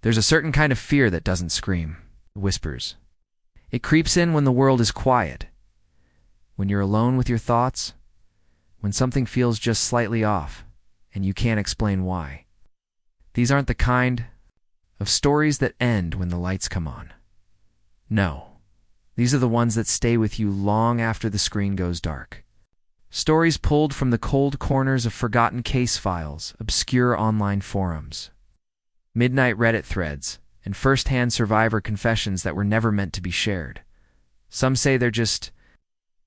There's a certain kind of fear that doesn't scream, it whispers. It creeps in when the world is quiet, when you're alone with your thoughts, when something feels just slightly off, and you can't explain why. These aren't the kind of stories that end when the lights come on. No, these are the ones that stay with you long after the screen goes dark. Stories pulled from the cold corners of forgotten case files, obscure online forums, midnight Reddit threads, and first-hand survivor confessions that were never meant to be shared. Some say they're just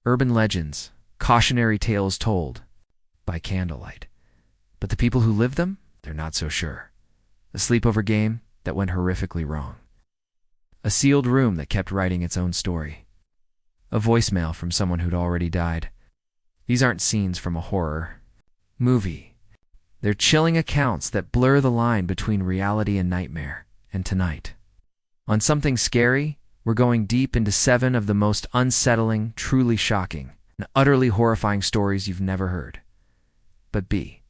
urban legends, cautionary tales told by candlelight. But the people who live them, they're not so sure. A sleepover game that went horrifically wrong. A sealed room that kept writing its own story. A voicemail from someone who'd already died. These aren't scenes from a horror movie. They're chilling accounts that blur the line between reality and nightmare. And tonight, on Something Scary, we're going deep into 7 of the most unsettling, truly shocking, and utterly horrifying stories you've never heard. But be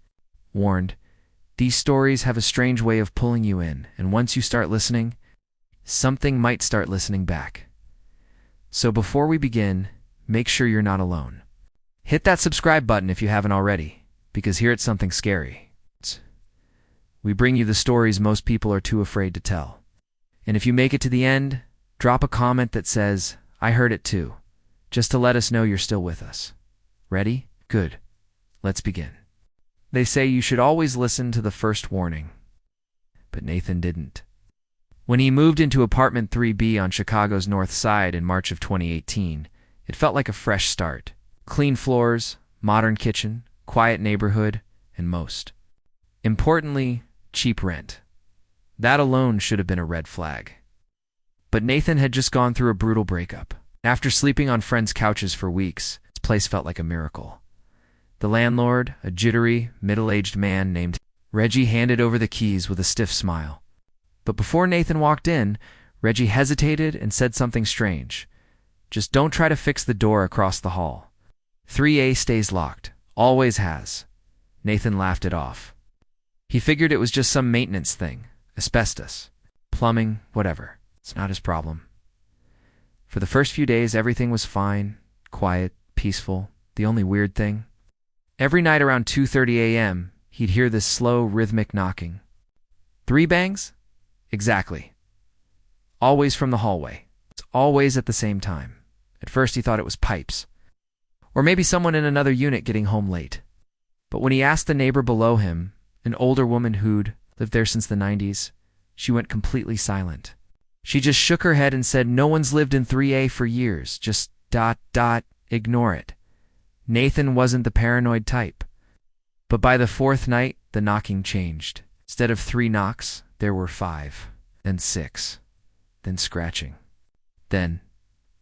warned, these stories have a strange way of pulling you in, and once you start listening, something might start listening back. So before we begin, make sure you're not alone. Hit that subscribe button if you haven't already, because here at Something Scary, we bring you the stories most people are too afraid to tell. And if you make it to the end, drop a comment that says, "I heard it too," just to let us know you're still with us. Ready? Good. Let's begin. They say you should always listen to the first warning. But Nathan didn't. When he moved into apartment 3B on Chicago's North Side in March of 2018, it felt like a fresh start. Clean floors, modern kitchen, quiet neighborhood, and most importantly, cheap rent. That alone should have been a red flag. But Nathan had just gone through a brutal breakup. After sleeping on friends' couches for weeks, his place felt like a miracle. The landlord, a jittery, middle-aged man named Reggie, handed over the keys with a stiff smile. But before Nathan walked in, Reggie hesitated and said something strange. "Just don't try to fix the door across the hall. 3A stays locked. Always has." Nathan laughed it off. He figured it was just some maintenance thing. Asbestos, plumbing, whatever. It's not his problem. For the first few days, everything was fine, quiet, peaceful. The only weird thing, every night around 2:30 a.m., he'd hear this slow, rhythmic knocking. 3 bangs? Exactly. Always from the hallway. It's always at the same time. At first he thought it was pipes. Or maybe someone in another unit getting home late. But when he asked the neighbor below him, an older woman who'd lived there since the 90s, she went completely silent. She just shook her head and said, "No one's lived in 3A for years. Just ... ignore it." Nathan wasn't the paranoid type. But by the 4th night, the knocking changed. Instead of 3 knocks, there were 5, then 6, then scratching, then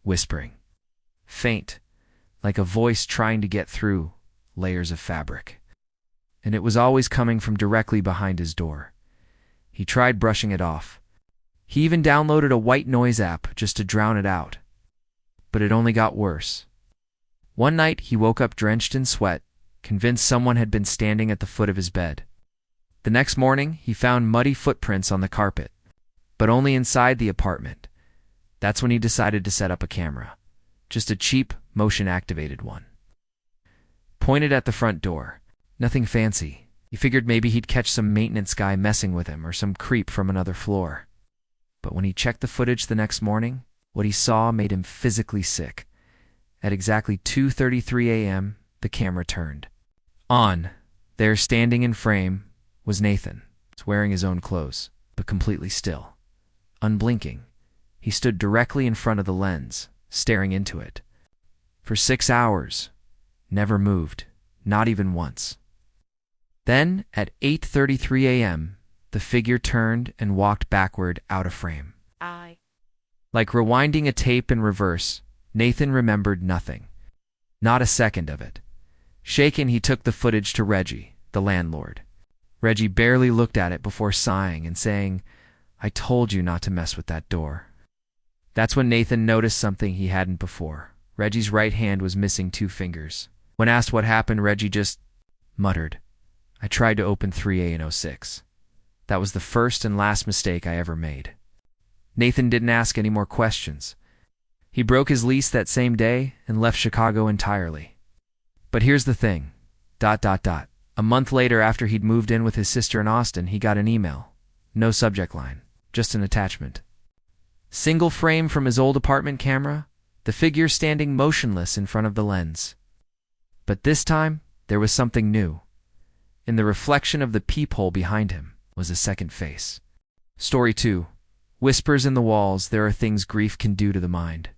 whispering. Faint, like a voice trying to get through layers of fabric. And it was always coming from directly behind his door. He tried brushing it off. He even downloaded a white noise app just to drown it out. But it only got worse. One night, he woke up drenched in sweat, convinced someone had been standing at the foot of his bed. The next morning, he found muddy footprints on the carpet, but only inside the apartment. That's when he decided to set up a camera. Just a cheap, motion-activated one. Pointed at the front door. Nothing fancy. He figured maybe he'd catch some maintenance guy messing with him or some creep from another floor. But when he checked the footage the next morning, what he saw made him physically sick. At exactly 2:33 a.m., the camera turned. On, there standing in frame, was Nathan. He was wearing his own clothes, but completely still. Unblinking, he stood directly in front of the lens, staring into it. For 6 hours, never moved, not even once. Then, at 8:33 a.m., the figure turned and walked backward out of frame. Like rewinding a tape in reverse, Nathan remembered nothing. Not a second of it. Shaken, he took the footage to Reggie, the landlord. Reggie barely looked at it before sighing and saying, "I told you not to mess with that door." That's when Nathan noticed something he hadn't before. Reggie's right hand was missing 2 fingers. When asked what happened, Reggie just muttered, "I tried to open 3A in 06. That was the first and last mistake I ever made. Nathan didn't ask any more questions. He broke his lease that same day and left Chicago entirely. But here's the thing. ... A month later, after he'd moved in with his sister in Austin, he got an email. No subject line, just an attachment. Single frame from his old apartment camera, the figure standing motionless in front of the lens. But this time, there was something new. In the reflection of the peephole behind him was a second face. Story 2. Whispers in the walls. There are things grief can do to the mind.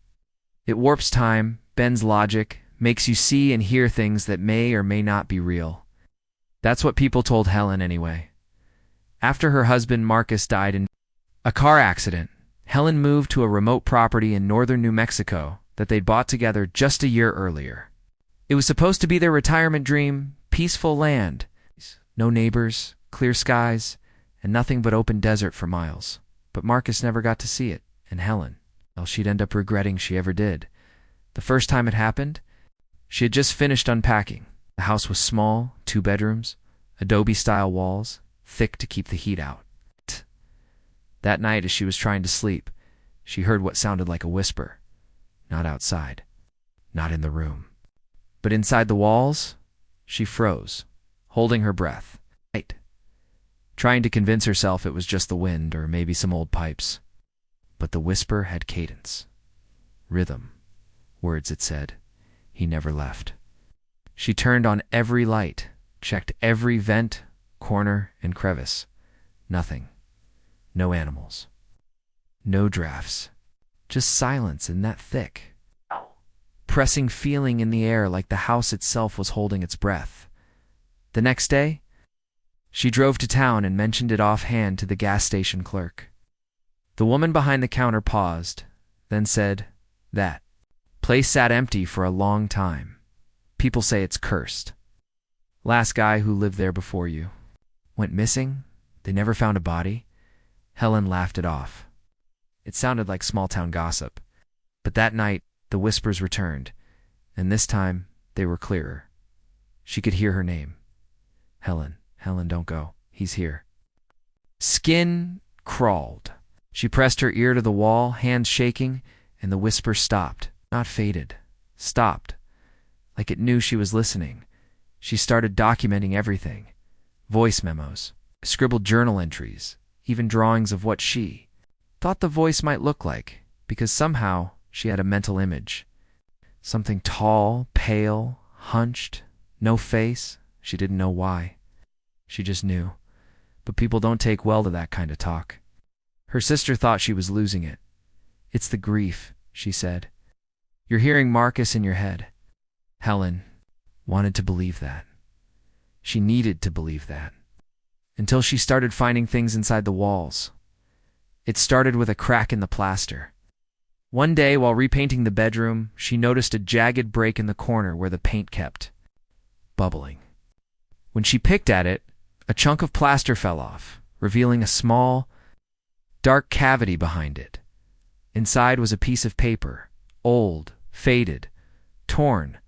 It warps time, bends logic, makes you see and hear things that may or may not be real. That's what people told Helen anyway. After her husband Marcus died in a car accident, Helen moved to a remote property in northern New Mexico that they'd bought together just a year earlier. It was supposed to be their retirement dream, peaceful land, no neighbors, clear skies, and nothing but open desert for miles. But Marcus never got to see it, and Helen, well, she'd end up regretting she ever did. The first time it happened, she had just finished unpacking. The house was small, 2 bedrooms, adobe-style walls, thick to keep the heat out. That night, as she was trying to sleep, she heard what sounded like a whisper. Not outside, not in the room, but inside the walls. She froze, holding her breath, trying to convince herself it was just the wind or maybe some old pipes. But the whisper had cadence, rhythm, words it said. He never left. She turned on every light, checked every vent, corner, and crevice. Nothing. No animals. No drafts. Just silence and that thick, pressing feeling in the air like the house itself was holding its breath. The next day, she drove to town and mentioned it offhand to the gas station clerk. The woman behind the counter paused, then said, "That place sat empty for a long time. People say it's cursed. Last guy who lived there before you went missing. They never found a body." Helen laughed it off. It sounded like small-town gossip. But that night, the whispers returned, and this time they were clearer. She could hear her name. "Helen, Helen, don't go. He's here." Skin crawled. She pressed her ear to the wall, hands shaking, and the whisper stopped. Not faded. Stopped. Like it knew she was listening. She started documenting everything. Voice memos, scribbled journal entries, even drawings of what she thought the voice might look like, because somehow she had a mental image. Something tall, pale, hunched, no face. She didn't know why. She just knew. But people don't take well to that kind of talk. Her sister thought she was losing it. "It's the grief," she said. "You're hearing Marcus in your head." Helen wanted to believe that. She needed to believe that. Until she started finding things inside the walls. It started with a crack in the plaster. One day, while repainting the bedroom, she noticed a jagged break in the corner where the paint kept bubbling. When she picked at it, a chunk of plaster fell off, revealing a small, dark cavity behind it. Inside was a piece of paper, old, faded, torn.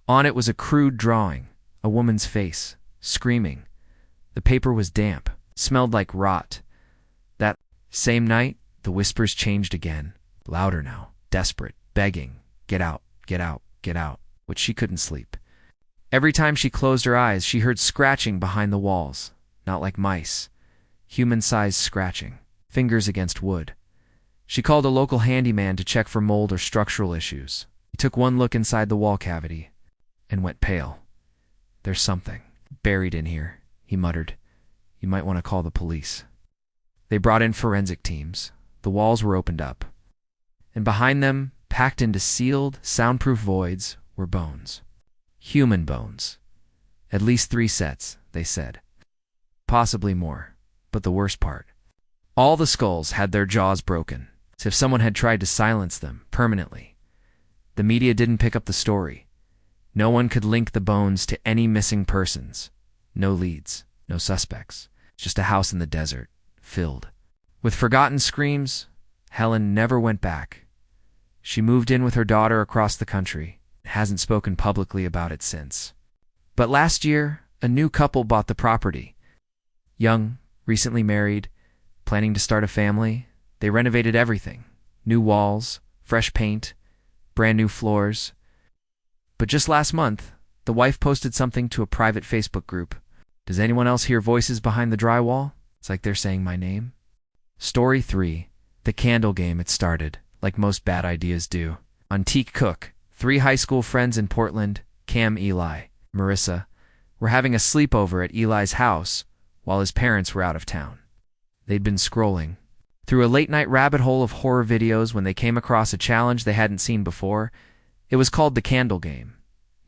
On it was a crude drawing, a woman's face, screaming. The paper was damp, smelled like rot. That same night, the whispers changed again, louder now, desperate, begging, "Get out, get out, get out," which she couldn't sleep. Every time she closed her eyes, she heard scratching behind the walls, not like mice, human-sized scratching, fingers against wood. She called a local handyman to check for mold or structural issues. He took one look inside the wall cavity and went pale. "There's something buried in here," he muttered. "You might want to call the police." They brought in forensic teams. The walls were opened up. And behind them, packed into sealed, soundproof voids, were bones. Human bones. At least 3 sets, they said. Possibly more. But the worst part. All the skulls had their jaws broken, as if someone had tried to silence them permanently. The media didn't pick up the story. No one could link the bones to any missing persons. No leads, no suspects. Just a house in the desert, filled with forgotten screams. Helen never went back. She moved in with her daughter across the country, and hasn't spoken publicly about it since. But last year, a new couple bought the property. Young, recently married, planning to start a family. They renovated everything. New walls, fresh paint, brand new floors. But just last month, the wife posted something to a private Facebook group. Does anyone else hear voices behind the drywall? It's like they're saying my name. Story 3. The candle game. It started, like most bad ideas do. Antique Cook. 3 high school friends in Portland, Cam, Eli, Marissa, were having a sleepover at Eli's house while his parents were out of town. They'd been scrolling through a late-night rabbit hole of horror videos when they came across a challenge they hadn't seen before. It was called the candle game.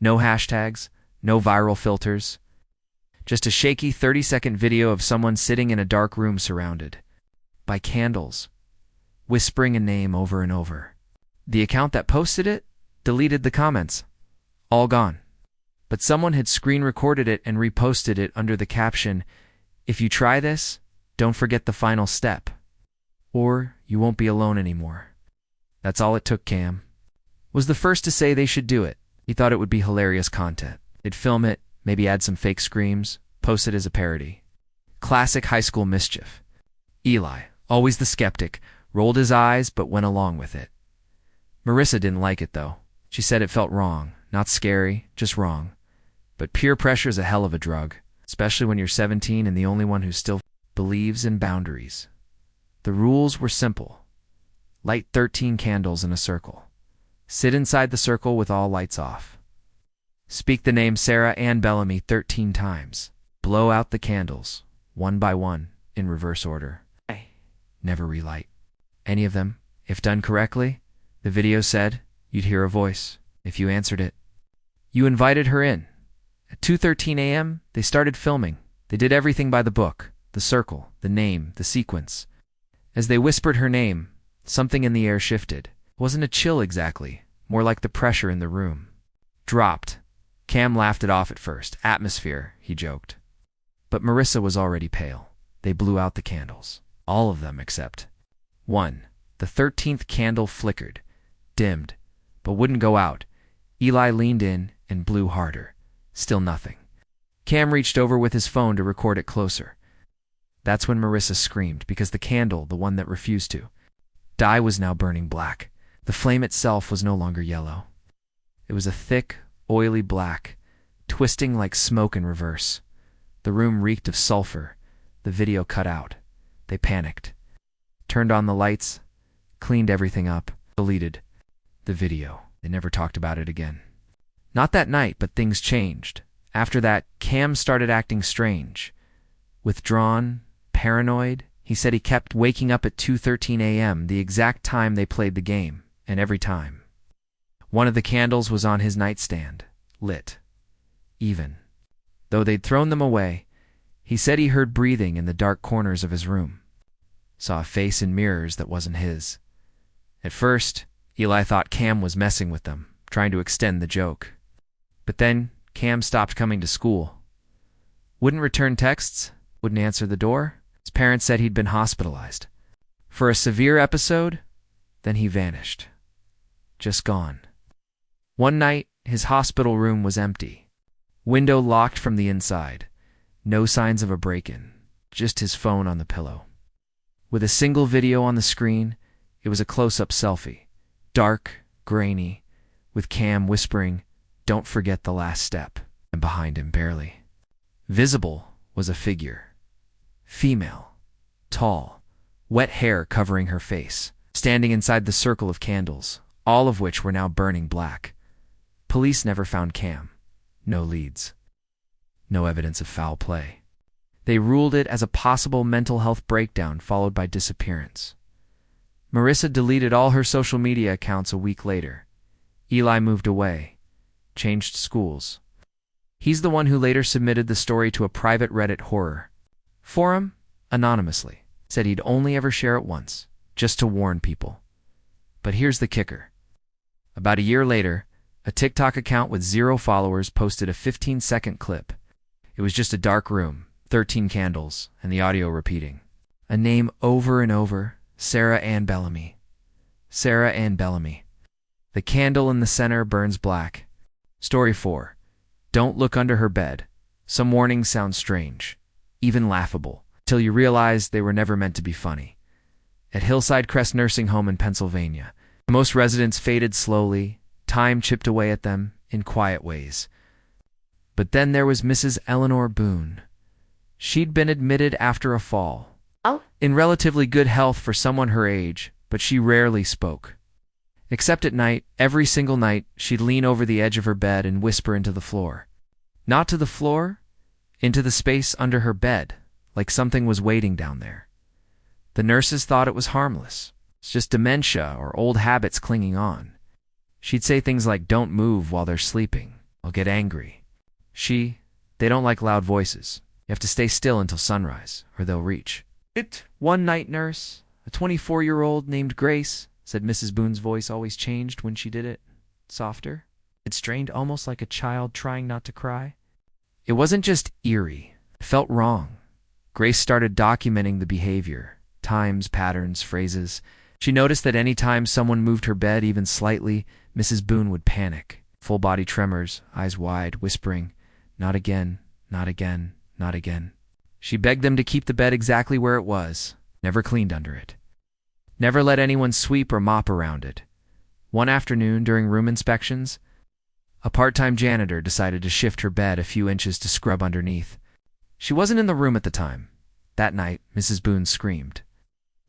No hashtags, no viral filters. Just a shaky 30-second video of someone sitting in a dark room surrounded by candles, whispering a name over and over. The account that posted it deleted the comments. All gone. But someone had screen recorded it and reposted it under the caption, "If you try this, don't forget the final step, or you won't be alone anymore." That's all it took. Cam was the first to say they should do it. He thought it would be hilarious content. They'd film it, maybe add some fake screams, post it as a parody. Classic high school mischief. Eli, always the skeptic, rolled his eyes but went along with it. Marissa didn't like it, though. She said it felt wrong, not scary, just wrong. But peer pressure is a hell of a drug, especially when you're 17 and the only one who still believes in boundaries. The rules were simple. Light 13 candles in a circle. Sit inside the circle with all lights off. Speak the name Sarah Ann Bellamy 13 times. Blow out the candles, one by one, in reverse order. Never relight any of them. If done correctly, the video said, you'd hear a voice if you answered it. You invited her in. At 2:13 a.m., they started filming. They did everything by the book, the circle, the name, the sequence. As they whispered her name, something in the air shifted. It wasn't a chill exactly, more like the pressure in the room. Dropped. Cam laughed it off at first. Atmosphere, he joked. But Marissa was already pale. They blew out the candles. All of them except one. The 13th candle flickered, dimmed, but wouldn't go out. Eli leaned in and blew harder. Still nothing. Cam reached over with his phone to record it closer. That's when Marissa screamed, because the candle, the one that refused to die, was now burning black. The flame itself was no longer yellow. It was a thick, oily black, twisting like smoke in reverse. The room reeked of sulfur. The video cut out. They panicked. Turned on the lights, cleaned everything up, deleted the video. They never talked about it again. Not that night, but things changed. After that, Cam started acting strange. Withdrawn, paranoid. He said he kept waking up at 2:13 a.m., the exact time they played the game, and every time. One of the candles was on his nightstand, lit. Even though they'd thrown them away, he said he heard breathing in the dark corners of his room. Saw a face in mirrors that wasn't his. At first, Eli thought Cam was messing with them, trying to extend the joke. But then, Cam stopped coming to school. Wouldn't return texts, wouldn't answer the door. His parents said he'd been hospitalized for a severe episode, then he vanished. Just gone. One night, his hospital room was empty. Window locked from the inside. No signs of a break-in, just his phone on the pillow. With a single video on the screen, it was a close-up selfie. Dark, grainy, with Cam whispering, "Don't forget the last step," and behind him, barely visible, was a figure. Female, tall, wet hair covering her face, standing inside the circle of candles, all of which were now burning black. Police never found Cam. No leads. No evidence of foul play. They ruled it as a possible mental health breakdown followed by disappearance. Marissa deleted all her social media accounts a week later. Eli moved away, changed schools. He's the one who later submitted the story to a private Reddit horror forum, anonymously. Said he'd only ever share it once, just to warn people. But here's the kicker. About a year later, a TikTok account with 0 followers posted a 15-second clip. It was just a dark room, 13 candles, and the audio repeating. A name over and over, Sarah Ann Bellamy. Sarah Ann Bellamy. The candle in the center burns black. Story 4. Don't look under her bed. Some warnings sound strange, even laughable. till you realized they were never meant to be funny. At Hillside Crest Nursing Home in Pennsylvania, most residents faded slowly, time chipped away at them in quiet ways. But then there was Mrs. Eleanor Boone. She'd been admitted after a fall, in relatively good health for someone her age, but she rarely spoke. Except at night, every single night, she'd lean over the edge of her bed and whisper into the floor. Not to the floor, into the space under her bed, like something was waiting down there. The nurses thought it was harmless. It's just dementia or old habits clinging on. She'd say things like, "Don't move while they're sleeping. I'll get angry." They don't like loud voices. You have to stay still until sunrise, or they'll reach. One night nurse, a 24-year-old named Grace, said Mrs. Boone's voice always changed when she did it, softer. It strained almost like a child trying not to cry. It wasn't just eerie. It felt wrong. Grace started documenting the behavior, times, patterns, phrases. She noticed that any time someone moved her bed even slightly, Mrs. Boone would panic. Full body tremors, eyes wide, whispering, "Not again, not again, not again." She begged them to keep the bed exactly where it was, never cleaned under it. Never let anyone sweep or mop around it. One afternoon during room inspections, a part-time janitor decided to shift her bed a few inches to scrub underneath. She wasn't in the room at the time. That night, Mrs. Boone screamed.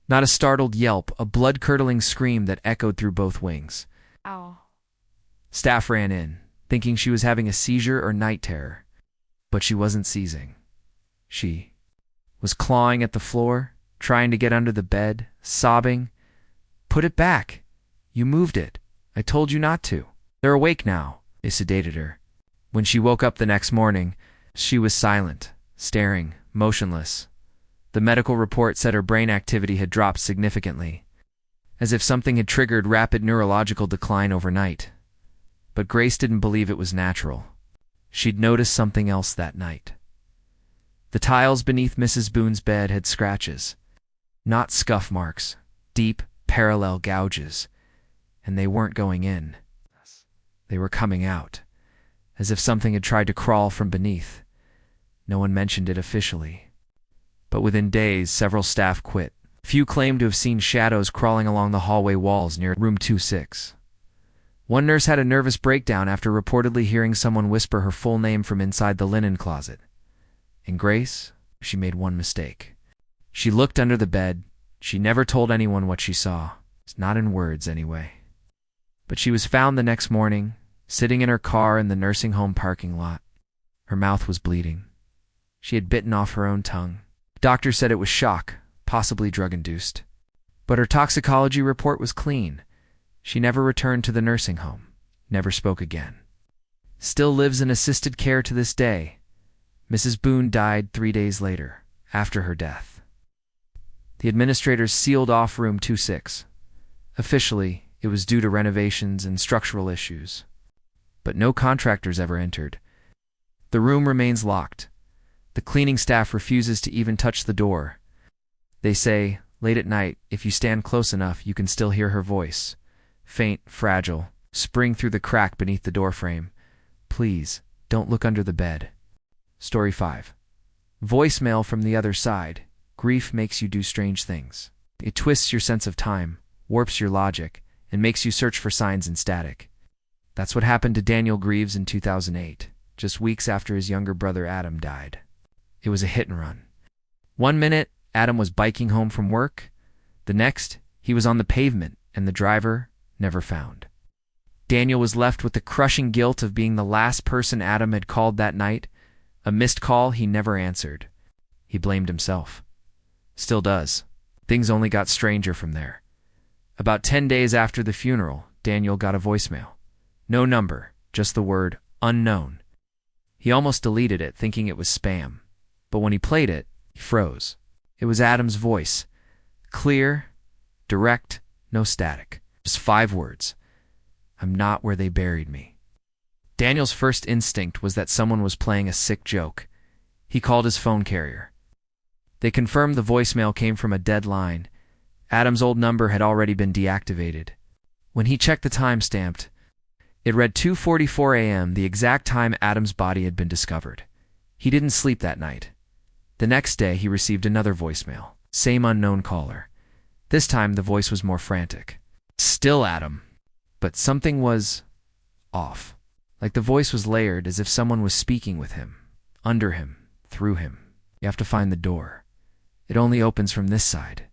Not a startled yelp, a blood-curdling scream that echoed through both wings. Ow. Staff ran in, thinking she was having a seizure or night terror. But she wasn't seizing. She was clawing at the floor, trying to get under the bed, sobbing. "Put it back. You moved it. I told you not to. They're awake now." They sedated her. When she woke up the next morning, she was silent, staring, motionless. The medical report said her brain activity had dropped significantly, as if something had triggered rapid neurological decline overnight. But Grace didn't believe it was natural. She'd noticed something else that night. The tiles beneath Mrs. Boone's bed had scratches. Not scuff marks, deep, parallel gouges. And they weren't going in. They were coming out, as if something had tried to crawl from beneath. No one mentioned it officially. But within days, several staff quit. Few claimed to have seen shadows crawling along the hallway walls near room 26. One nurse had a nervous breakdown after reportedly hearing someone whisper her full name from inside the linen closet. And Grace, she made one mistake. She looked under the bed. She never told anyone what she saw. Not in words, anyway. But she was found the next morning, sitting in her car in the nursing home parking lot. Her mouth was bleeding. She had bitten off her own tongue. Doctors said it was shock, possibly drug-induced. But her toxicology report was clean. She never returned to the nursing home, never spoke again. Still lives in assisted care to this day. Mrs. Boone died 3 days later, after her death. The administrators sealed off room 26. Officially, it was due to renovations and structural issues. But no contractors ever entered. The room remains locked. The cleaning staff refuses to even touch the door. They say, late at night, if you stand close enough, you can still hear her voice. Faint, fragile, spring through the crack beneath the doorframe. "Please, don't look under the bed." Story 5. Voicemail from the other side. Grief makes you do strange things. It twists your sense of time, warps your logic, and makes you search for signs in static. That's what happened to Daniel Greaves in 2008, just weeks after his younger brother Adam died. It was a hit and run. 1 minute, Adam was biking home from work. The next, he was on the pavement, and the driver never found. Daniel was left with the crushing guilt of being the last person Adam had called that night, a missed call he never answered. He blamed himself. Still does. Things only got stranger from there. About 10 days after the funeral, Daniel got a voicemail. No number, just the word unknown. He almost deleted it, thinking it was spam. But when he played it, he froze. It was Adam's voice. Clear, direct, no static. Just 5 words. "I'm not where they buried me." Daniel's first instinct was that someone was playing a sick joke. He called his phone carrier. They confirmed the voicemail came from a dead line. Adam's old number had already been deactivated. When he checked the timestamp, it read 2:44 a.m., the exact time Adam's body had been discovered. He didn't sleep that night. The next day, he received another voicemail. Same unknown caller. This time, the voice was more frantic. Still Adam. But something was off. Like the voice was layered, as if someone was speaking with him, under him, through him. You have to find the door. It only opens from this side.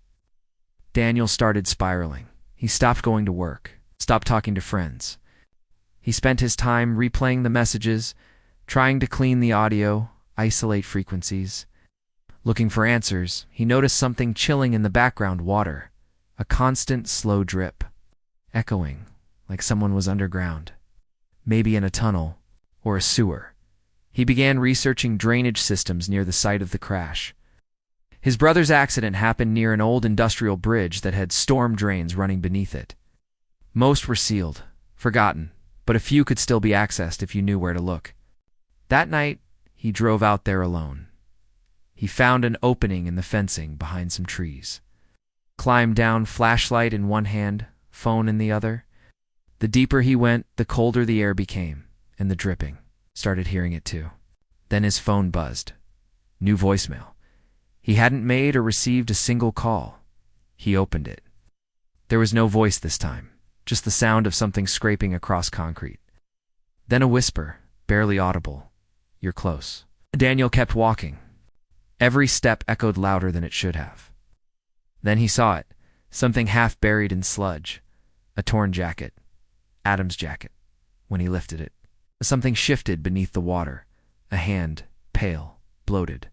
Daniel started spiraling. He stopped going to work, stopped talking to friends. He spent his time replaying the messages, trying to clean the audio, isolate frequencies. Looking for answers, he noticed something chilling in the background: water, a constant slow drip, echoing like someone was underground, maybe in a tunnel or a sewer. He began researching drainage systems near the site of the crash. His brother's accident happened near an old industrial bridge that had storm drains running beneath it. Most were sealed, forgotten, but a few could still be accessed if you knew where to look. That night, he drove out there alone. He found an opening in the fencing behind some trees. Climbed down, flashlight in one hand, phone in the other. The deeper he went, the colder the air became, and the dripping. Started hearing it too. Then his phone buzzed. New voicemail. He hadn't made or received a single call. He opened it. There was no voice this time, just the sound of something scraping across concrete. Then a whisper, barely audible. You're close. Daniel kept walking. Every step echoed louder than it should have. Then he saw it, something half buried in sludge. A torn jacket. Adam's jacket. When he lifted it, something shifted beneath the water. A hand, pale, bloated.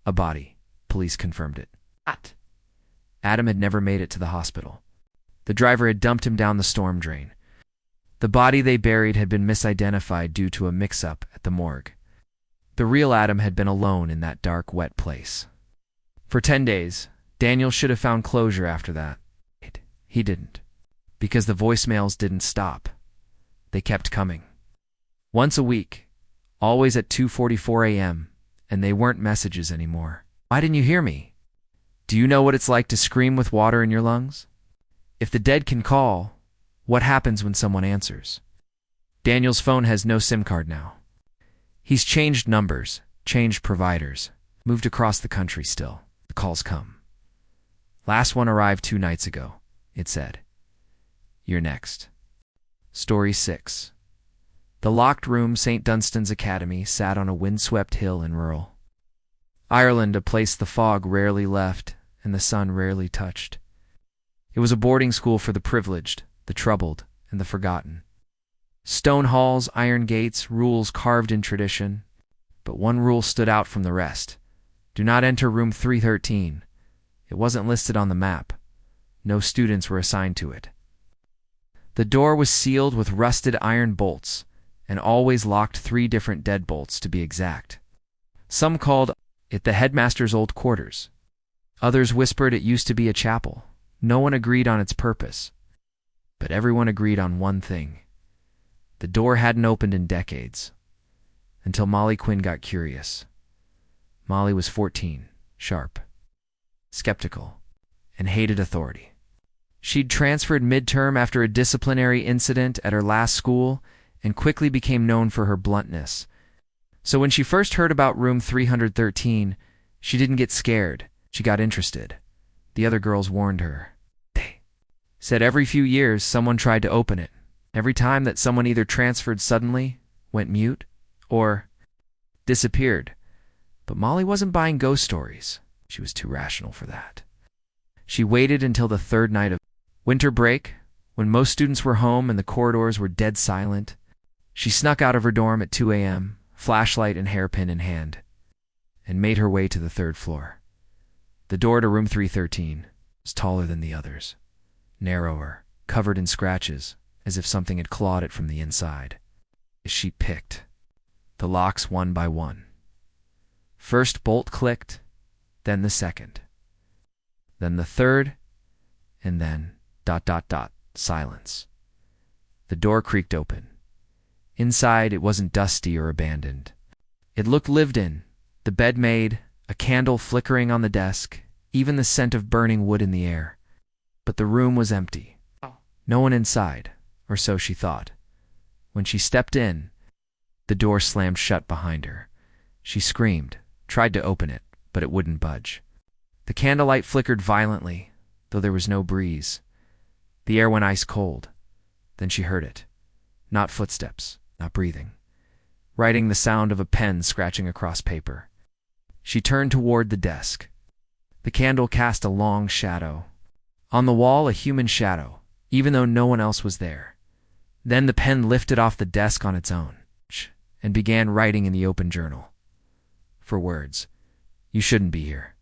A body. Police confirmed it. Adam had never made it to the hospital. The driver had dumped him down the storm drain. The body they buried had been misidentified due to a mix-up at the morgue. The real Adam had been alone in that dark, wet place. For 10 days, Daniel should have found closure after that. He didn't. Because the voicemails didn't stop. They kept coming. Once a week, always at 2:44 a.m., and they weren't messages anymore. Why didn't you hear me? Do you know what it's like to scream with water in your lungs? If the dead can call, what happens when someone answers? Daniel's phone has no SIM card now. He's changed numbers, changed providers, moved across the country still. The calls come. Last one arrived 2 nights ago. It said, "You're next." Story 6. The locked room, St. Dunstan's Academy, sat on a windswept hill in rural Ireland, a place the fog rarely left and the sun rarely touched. It was a boarding school for the privileged, the troubled, and the forgotten. Stone halls, iron gates, rules carved in tradition. But one rule stood out from the rest. Do not enter room 313. It wasn't listed on the map. No students were assigned to it. The door was sealed with rusted iron bolts, and always locked 3 different deadbolts to be exact. Some called it the headmaster's old quarters. Others whispered it used to be a chapel. No one agreed on its purpose. But everyone agreed on one thing. The door hadn't opened in decades, until Molly Quinn got curious. Molly was 14, sharp, skeptical, and hated authority. She'd transferred midterm after a disciplinary incident at her last school and quickly became known for her bluntness. So when she first heard about room 313, she didn't get scared. She got interested. The other girls warned her. They said every few years someone tried to open it. Every time that someone either transferred suddenly, went mute, or disappeared. But Molly wasn't buying ghost stories. She was too rational for that. She waited until the 3rd night of winter break, when most students were home and the corridors were dead silent. She snuck out of her dorm at 2 a.m., flashlight and hairpin in hand, and made her way to the 3rd floor. The door to room 313 was taller than the others, narrower, covered in scratches, as if something had clawed it from the inside. As she picked the locks one by one. First bolt clicked, then the second, then the third, and then ... silence. The door creaked open. Inside, it wasn't dusty or abandoned. It looked lived in, the bed made, a candle flickering on the desk, even the scent of burning wood in the air. But the room was empty. No one inside, or so she thought. When she stepped in, the door slammed shut behind her. She screamed, tried to open it, but but it wouldn't budge. The candlelight flickered violently, though there was no breeze. The air went ice cold. Then she heard it. Not footsteps, not breathing. Writing, the sound of a pen scratching across paper. She turned toward the desk. The candle cast a long shadow. On the wall, a human shadow, even though no one else was there. Then the pen lifted off the desk on its own and began writing in the open journal. For words, "You shouldn't be here."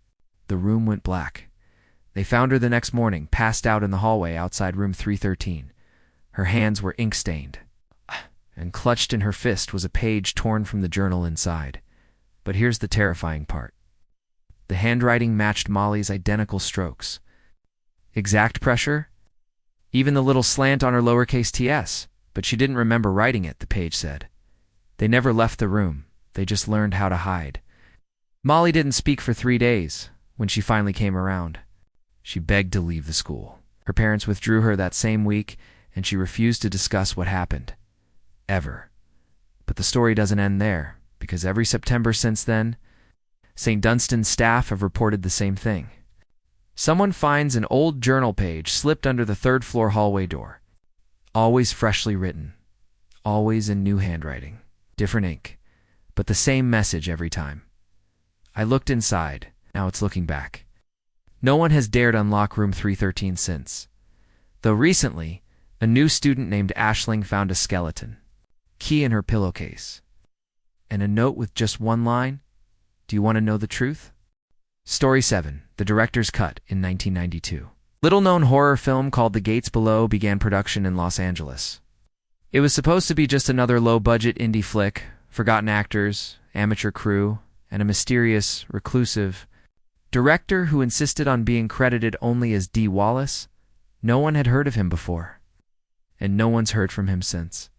The room went black. They found her the next morning, passed out in the hallway outside room 313. Her hands were ink-stained, and clutched in her fist was a page torn from the journal inside. But here's the terrifying part. The handwriting matched Molly's identical strokes. Exact pressure, even the little slant on her lowercase ts, but she didn't remember writing it, the page said. They never left the room, they just learned how to hide. Molly didn't speak for 3 days. When she finally came around, she begged to leave the school. Her parents withdrew her that same week, and she refused to discuss what happened. Ever. But the story doesn't end there, because every September since then, St. Dunstan's staff have reported the same thing. Someone finds an old journal page slipped under the third-floor hallway door. Always freshly written. Always in new handwriting. Different ink. But the same message every time. I looked inside. Now it's looking back. No one has dared unlock room 313 since. Though recently, a new student named Aisling found a skeleton. Key in her pillowcase. And a note with just one line. Do you want to know the truth? Story 7. The Director's Cut in 1992. Little-known horror film called The Gates Below began production in Los Angeles. It was supposed to be just another low-budget indie flick, forgotten actors, amateur crew, and a mysterious, reclusive director who insisted on being credited only as D. Wallace. No one had heard of him before, and no one's heard from him since.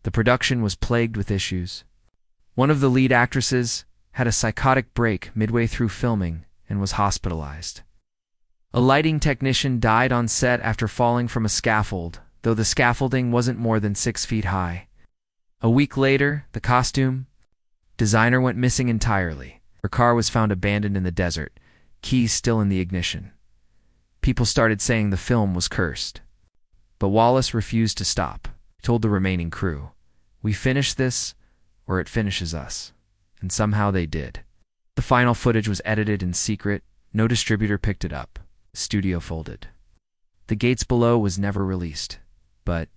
The production was plagued with issues. One of the lead actresses had a psychotic break midway through filming and was hospitalized. A lighting technician died on set after falling from a scaffold, though the scaffolding wasn't more than 6 feet high. A week later, the costume designer went missing entirely. Her car was found abandoned in the desert, keys still in the ignition. People started saying the film was cursed. But Wallace refused to stop. He told the remaining crew, "We finish this, or it finishes us." And somehow they did. The final footage was edited in secret. No distributor picked it up. The studio folded. The Gates Below was never released. But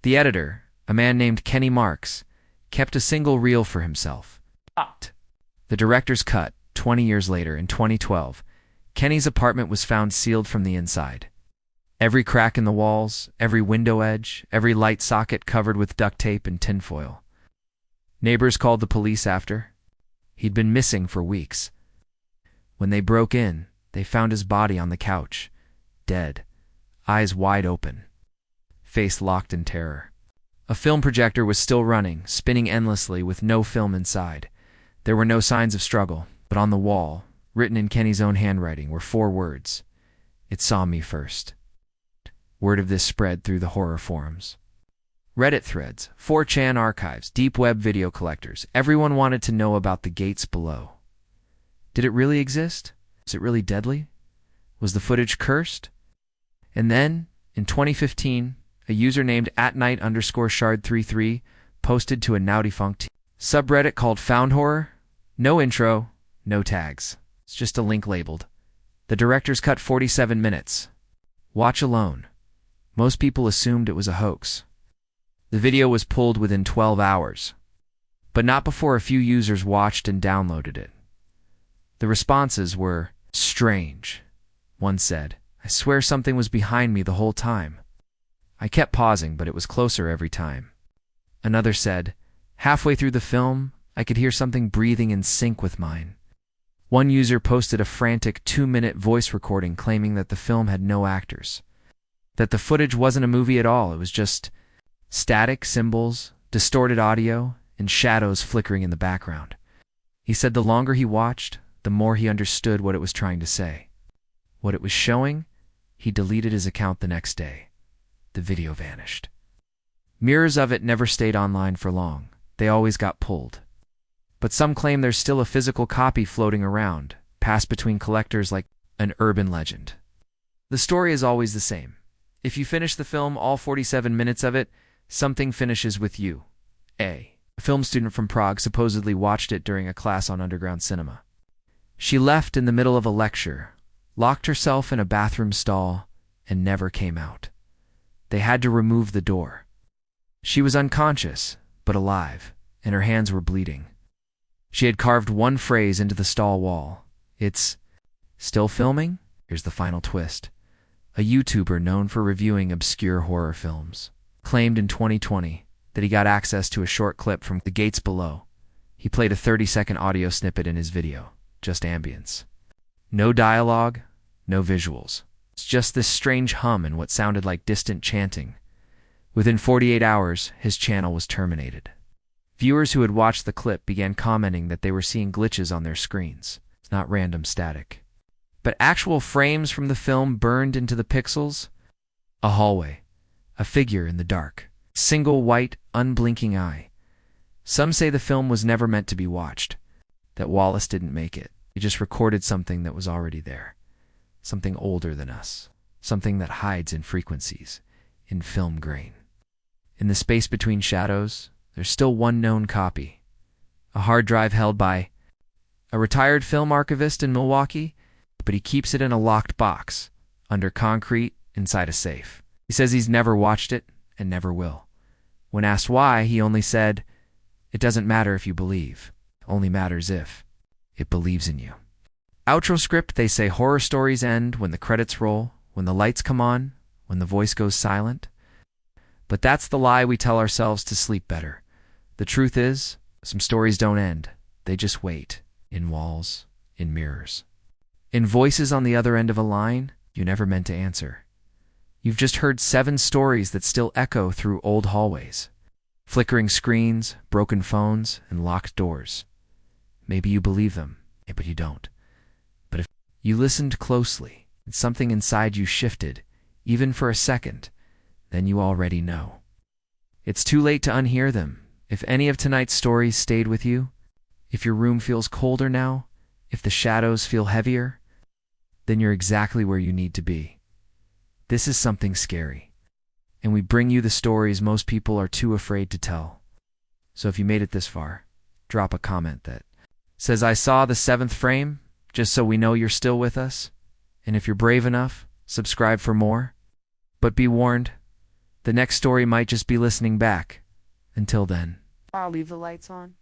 the editor, a man named Kenny Marks, kept a single reel for himself. The Director's Cut, 20 years later, in 2012, Kenny's apartment was found sealed from the inside. Every crack in the walls, every window edge, every light socket covered with duct tape and tinfoil. Neighbors called the police after. He'd been missing for weeks. When they broke in, they found his body on the couch, dead, eyes wide open, face locked in terror. A film projector was still running, spinning endlessly with no film inside. There were no signs of struggle, but on the wall, written in Kenny's own handwriting, were 4 words. "It saw me first." Word of this spread through the horror forums. Reddit threads, 4chan archives, deep web video collectors. Everyone wanted to know about the Gates Below. Did it really exist? Was it really deadly? Was the footage cursed? And then, in 2015, a user named @night_shard33 posted to a now-defunct subreddit called Found Horror. No intro, no tags. It's just a link labeled The Director's Cut 47 minutes. Watch alone. Most people assumed it was a hoax. The video was pulled within 12 hours, but not before a few users watched and downloaded it. The responses were strange. One said, "I swear something was behind me the whole time. I kept pausing, but it was closer every time." Another said, "Halfway through the film, I could hear something breathing in sync with mine." One user posted a frantic 2-minute voice recording claiming that the film had no actors, that the footage wasn't a movie at all, it was just static symbols, distorted audio, and shadows flickering in the background. He said the longer he watched, the more he understood what it was trying to say. What it was showing, he deleted his account the next day. The video vanished. Mirrors of it never stayed online for long. They always got pulled. But some claim there's still a physical copy floating around, passed between collectors like an urban legend. The story is always the same. If you finish the film, all 47 minutes of it, something finishes with you. A film student from Prague supposedly watched it during a class on underground cinema. She left in the middle of a lecture, locked herself in a bathroom stall, and never came out. They had to remove the door. She was unconscious, but alive, and her hands were bleeding. She had carved one phrase into the stall wall. It's still filming? Here's the final twist. A YouTuber known for reviewing obscure horror films claimed in 2020 that he got access to a short clip from The Gates Below. He played a 30-second audio snippet in his video, just ambience. No dialogue, no visuals. It's just this strange hum and what sounded like distant chanting. Within 48 hours, his channel was terminated. Viewers who had watched the clip began commenting that they were seeing glitches on their screens. It's not random static, but actual frames from the film burned into the pixels. A hallway, a figure in the dark, single white, unblinking eye. Some say the film was never meant to be watched, that Wallace didn't make it. He just recorded something that was already there, something older than us, something that hides in frequencies, in film grain. In the space between shadows, there's still one known copy, a hard drive held by a retired film archivist in Milwaukee, but he keeps it in a locked box, under concrete, inside a safe. He says he's never watched it and never will. When asked why, he only said, "It doesn't matter if you believe, it only matters if it believes in you." Outro script, they say horror stories end when the credits roll, when the lights come on, when the voice goes silent. But that's the lie we tell ourselves to sleep better. The truth is, some stories don't end. They just wait, in walls, in mirrors, in voices on the other end of a line you never meant to answer. You've just heard 7 stories that still echo through old hallways, flickering screens, broken phones, and locked doors. Maybe you believe them, but you don't. But if you listened closely and something inside you shifted, even for a second, then you already know. It's too late to unhear them. If any of tonight's stories stayed with you, if your room feels colder now, if the shadows feel heavier, then you're exactly where you need to be. This is something scary, and we bring you the stories most people are too afraid to tell. So if you made it this far, drop a comment that says, "I saw the 7th frame," just so we know you're still with us. And if you're brave enough, subscribe for more. But be warned, the next story might just be listening back. Until then, I'll leave the lights on.